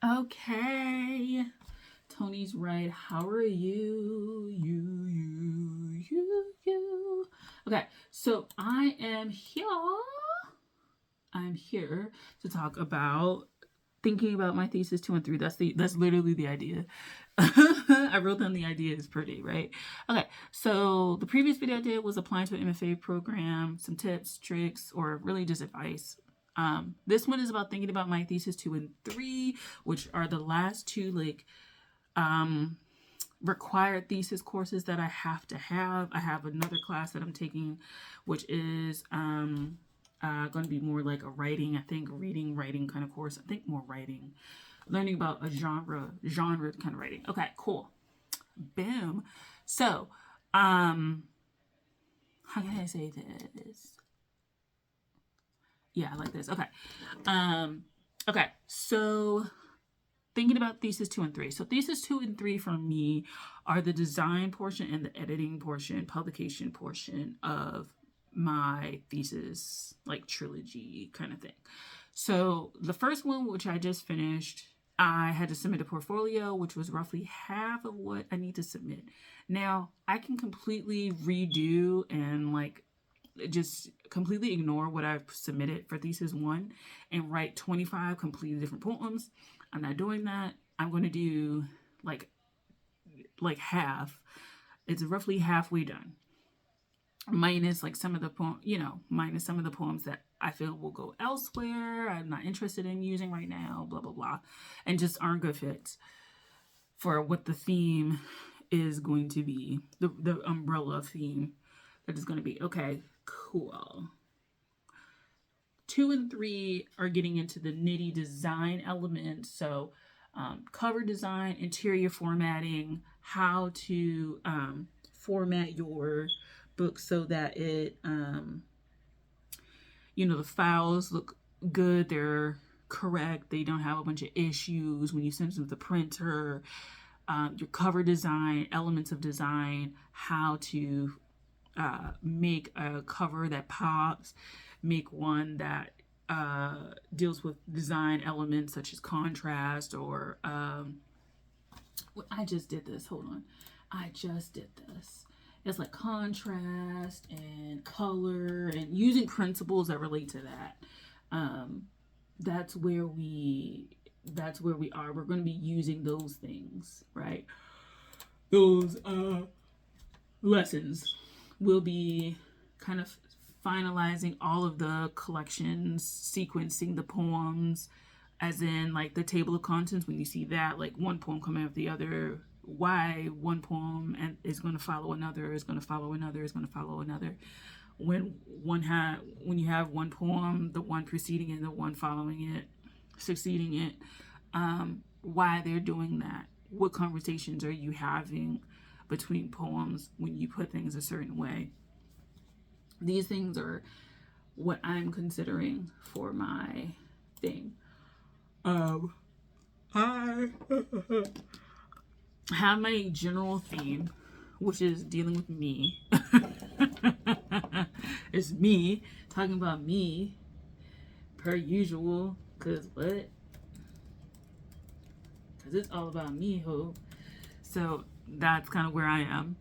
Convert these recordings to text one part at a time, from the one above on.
Okay. Tony's right. How are you? You. Okay, so I am here. I'm here to talk about thinking about my thesis 2 and 3. That's literally the idea. I wrote down the idea is pretty, right? Okay, so the previous video I did was applying to an MFA program, some tips, tricks, or really just advice. This one is about thinking about my thesis 2 and 3, which are the last two required thesis courses that I have to have. I have another class that I'm taking, which is going to be more like a writing, I think, writing kind of course. I think more writing, learning about a genre kind of writing. Okay, cool. Boom. So, how can I say this? Yeah, like this. Okay. Okay. So thinking about thesis 2 and 3. So thesis 2 and 3 for me are the design portion and the editing portion, publication portion of my thesis, like trilogy kind of thing. So the first one, which I just finished, I had to submit a portfolio, which was roughly half of what I need to submit. Now, I can completely redo and just completely ignore what I've submitted for thesis 1 and write 25 completely different poems. I'm not doing that. I'm going to do like half. It's roughly halfway done. Minus some of the minus some of the poems that I feel will go elsewhere. I'm not interested in using right now, blah, blah, blah. And just aren't good fits for what the theme is going to be, the umbrella theme that is going to be. Okay, cool. 2 and 3 are getting into the nitty design elements. So cover design, interior formatting, how to format your book so that it, the files look good, they're correct, they don't have a bunch of issues when you send them to the printer. Your cover design, elements of design, how to make a cover that pops, make one that deals with design elements such as contrast or I just did this. Hold on. I just did this. It's like contrast and color and using principles that relate to that. That's where we are. We're going to be using those things, right? Those lessons. We'll be kind of finalizing all of the collections, sequencing the poems, as in like the table of contents. When you see that, like one poem coming after the other, why one poem and is going to follow another, is going to follow another, is going to follow another. When you have one poem, the one preceding it, the one following it, succeeding it, why they're doing that. What conversations are you having between poems when you put things a certain way? These things are what I'm considering for my thing. I have my general theme, which is dealing with me. It's me talking about me, per usual. Cause what? Cause it's all about me, ho. So that's kind of where I am.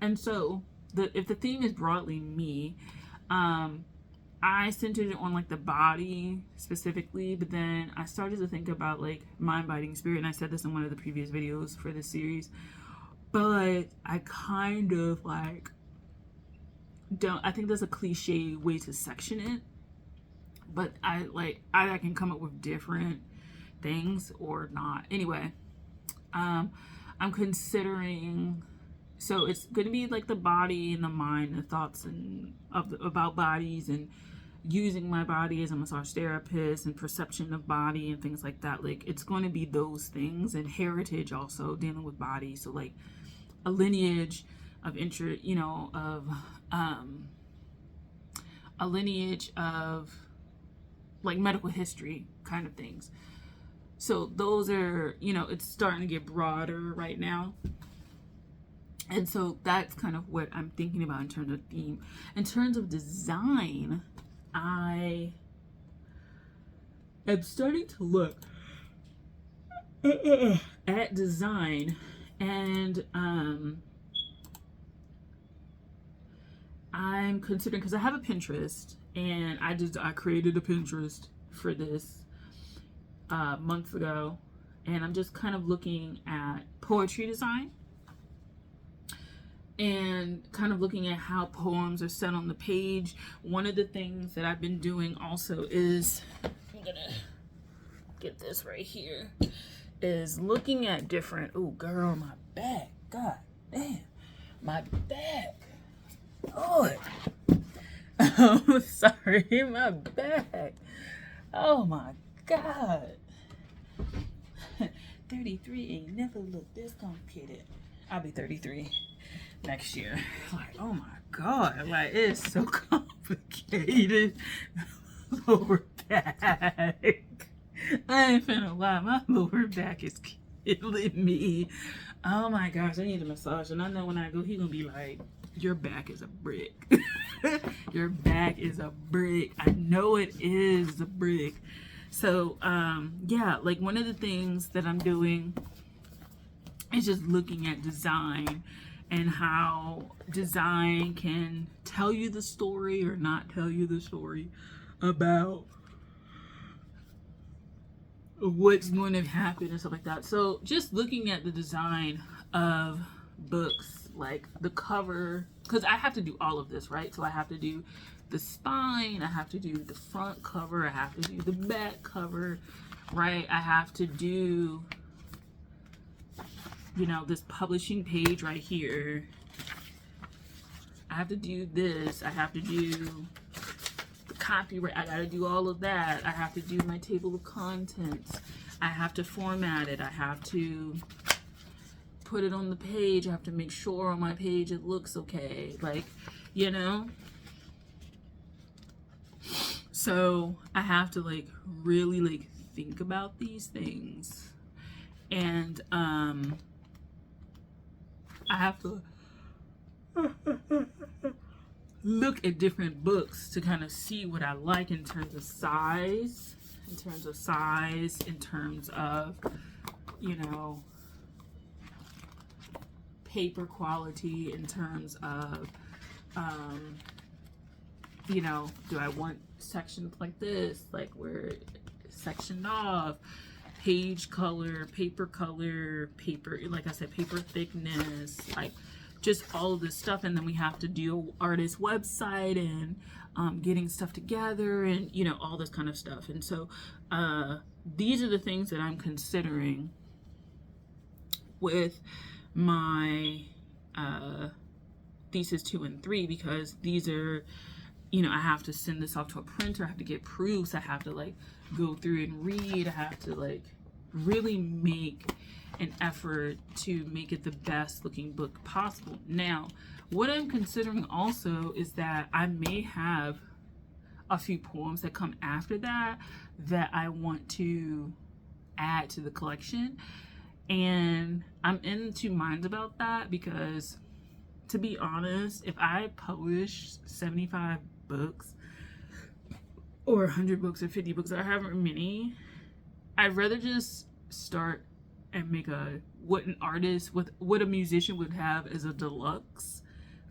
And so if the theme is broadly me, I centered it on like the body specifically, but then I started to think about like mind, body, and spirit. And I said this in one of the previous videos for this series, but I kind of like I think there's a cliche way to section it, but I can come up with different things or not. Anyway, I'm considering, so it's going to be like the body and the mind, the thoughts and about bodies, and using my body as a massage therapist and perception of body and things like that. Like it's going to be those things, and heritage also, dealing with body. So like a lineage of a lineage of like medical history kind of things. So those are, it's starting to get broader right now. And so that's kind of what I'm thinking about in terms of theme. In terms of design, I am starting to look at design, and I'm considering, because I have a Pinterest, and I created a Pinterest for this months ago, and I'm just kind of looking at poetry design and kind of looking at how poems are set on the page. One of the things that I've been doing also is, I'm gonna get this right here, is looking at different, oh girl, my back, god damn, my back, Lord. Oh, sorry, my back. Oh my god. 33 ain't never looked this complicated. I'll be 33 next year. Like, oh my god, like it's so complicated. Lower back. I ain't finna lie, my lower back is killing me. Oh my gosh, I need a massage, and I know when I go, he gonna be like, your back is a brick. Your back is a brick. I know it is a brick. So yeah, like one of the things that I'm doing is just looking at design and how design can tell you the story or not tell you the story about what's going to happen and stuff like that. So just looking at the design of books, like the cover, because I have to do all of this, right? So I have to do the spine, I have to do the front cover, I have to do the back cover, right? I have to do, you know, this publishing page right here. I have to do this. I have to do the copyright. I gotta do all of that. I have to do my table of contents. I have to format it. I have to put it on the page. I have to make sure on my page it looks okay. Like, you know? So I have to like really like think about these things. And I have to look at different books to kind of see what I like in terms of size, in terms of, you know, paper quality, in terms of, you know, do I want sections like this, like where it's sectioned off, page color, paper, like I said, paper thickness, like just all of this stuff. And then we have to do artist website and getting stuff together and, you know, all this kind of stuff. And so these are the things that I'm considering with my thesis 2 and 3, because these are, you know, I have to send this off to a printer, I have to get proofs, I have to like go through and read, I have to like really make an effort to make it the best looking book possible. Now, what I'm considering also is that I may have a few poems that come after that that I want to add to the collection. And I'm in two minds about that, because to be honest, if I publish 75 books or 100 books or 50 books or however many, I'd rather just start and make what an artist, what a musician would have as a deluxe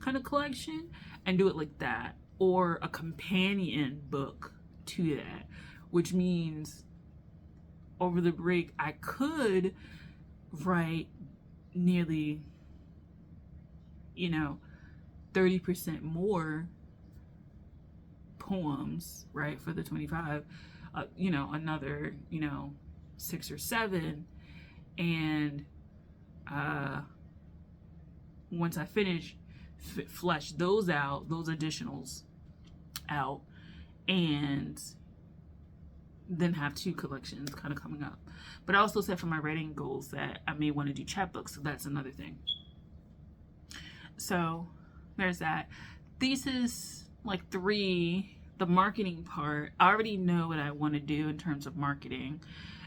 kind of collection, and do it like that, or a companion book to that, which means over the break I could write nearly, you know, 30% more poems, right, for the 25, you know, another, you know, 6 or 7, and once I finish, flesh those out, those additionals out, and then have 2 collections kind of coming up. But I also said for my writing goals that I may want to do chapbooks, so that's another thing. So there's that. Thesis like 3, the marketing part, I already know what I want to do in terms of marketing.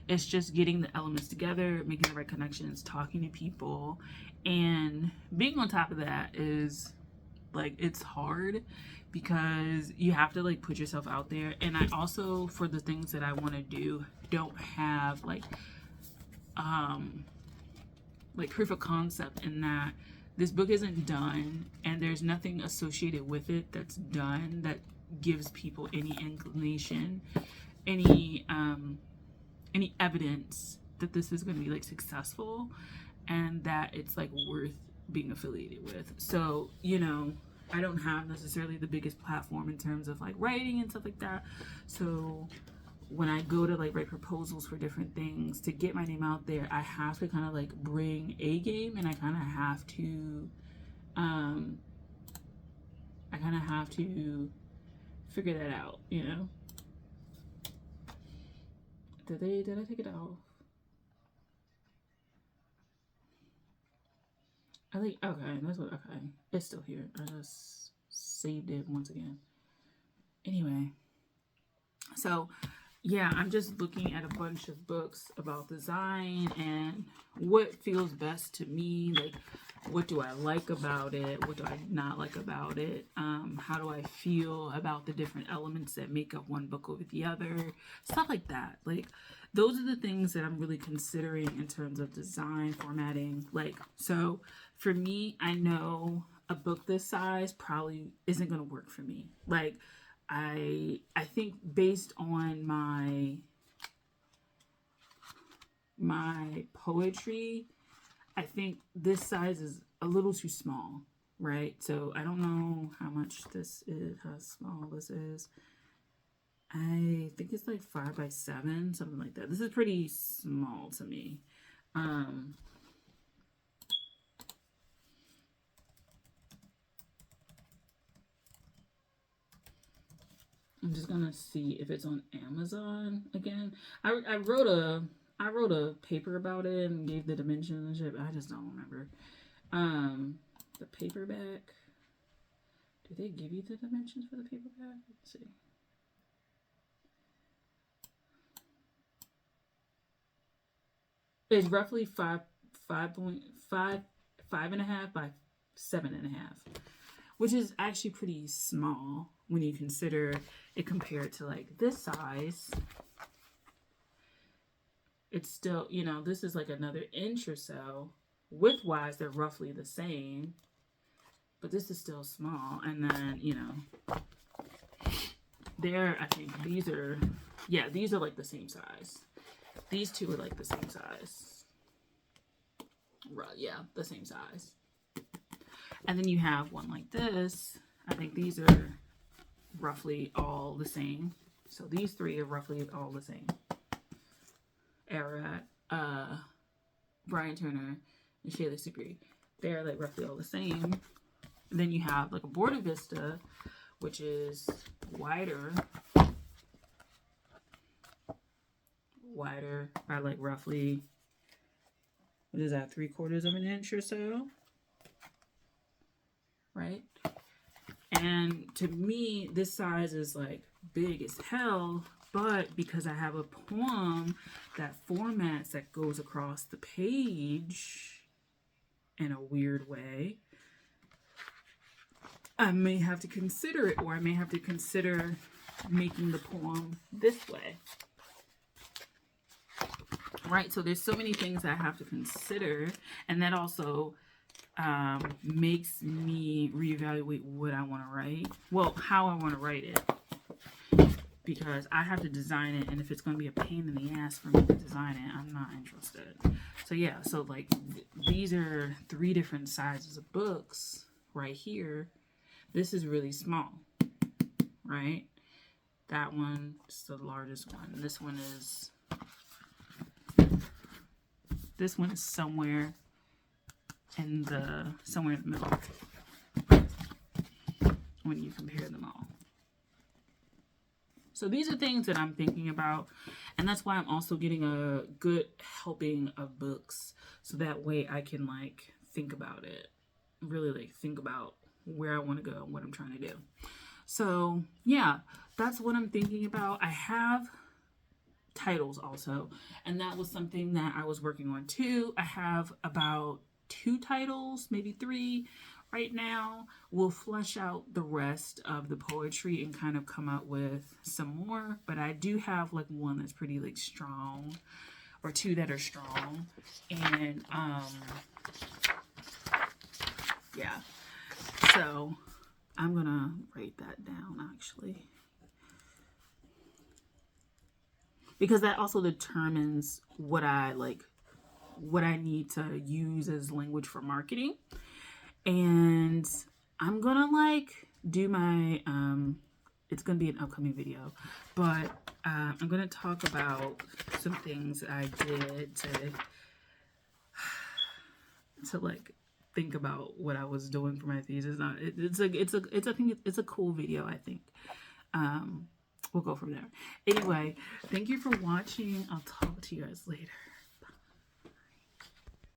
It's just getting the elements together, making the right connections, talking to people, and being on top of that is like, it's hard because you have to like put yourself out there. And I also, for the things that I want to do, don't have like like proof of concept in that this book isn't done and there's nothing associated with it that's done that gives people any inclination, any any evidence that this is going to be like successful and that it's like worth being affiliated with. So, you know, I don't have necessarily the biggest platform in terms of like writing and stuff like that. So when I go to like write proposals for different things to get my name out there, I have to kind of like bring a game, and I kind of have to figure that out, you know. Did I take it off? I think okay, that's what okay. It's still here. I just saved it once again. Anyway, so yeah, I'm just looking at a bunch of books about design and what feels best to me. Like, what do I like about it? What do I not like about it? How do I feel about the different elements that make up one book over the other? Stuff like that. Like, those are the things that I'm really considering in terms of design, formatting. Like, so for me, I know a book this size probably isn't going to work for me. Like, I think based on my poetry, I think this size is a little too small, right? So I don't know how much this is, how small this is. I think it's like 5 by 7, something like that. This is pretty small to me. I'm just gonna see if it's on Amazon again. I wrote a paper about it and gave the dimensions and shit. I just don't remember. The paperback. Do they give you the dimensions for the paperback? Let's see. It's roughly 5.5 by 7.5, which is actually pretty small when you consider it compared to like this size. It's still, you know, this is like another inch or so. Width wise, they're roughly the same, but this is still small. And then, you know, I think these are like the same size. These two are like the same size. Right, yeah, the same size. And then you have one like this. I think these are roughly all the same. So these three are roughly all the same. Ararat, Brian Turner, and Shayla Secree. They're like roughly all the same. And then you have like a Border Vista, which is wider by like roughly, what is that, 3/4 of an inch or so, right? And to me, this size is like big as hell, but because I have a poem that formats that goes across the page in a weird way, I may have to consider it, or I may have to consider making the poem this way. Right, so there's so many things I have to consider, and that also makes me reevaluate what I want to write. Well, how I want to write it, because I have to design it, and if it's going to be a pain in the ass for me to design it, I'm not interested. So yeah, so like these are 3 different sizes of books right here. This is really small, right? That one is the largest one. This one is somewhere in the middle when you compare them all. So these are things that I'm thinking about, and that's why I'm also getting a good helping of books, so that way I can like think about it, really like think about where I want to go and what I'm trying to do. So yeah, that's what I'm thinking about. I have titles also, and that was something that I was working on too. I have about 2 titles, maybe 3 right now. We'll flesh out the rest of the poetry and kind of come up with some more, but I do have like one that's pretty like strong or two that are strong. And yeah, so I'm gonna write that down actually, because that also determines what I need to use as language for marketing. And I'm gonna do my it's gonna be an upcoming video, but I'm gonna talk about some things I did to think about what I was doing for my thesis. It's a cool video, I think. We'll go from there. Anyway, thank you for watching. I'll talk to you guys later.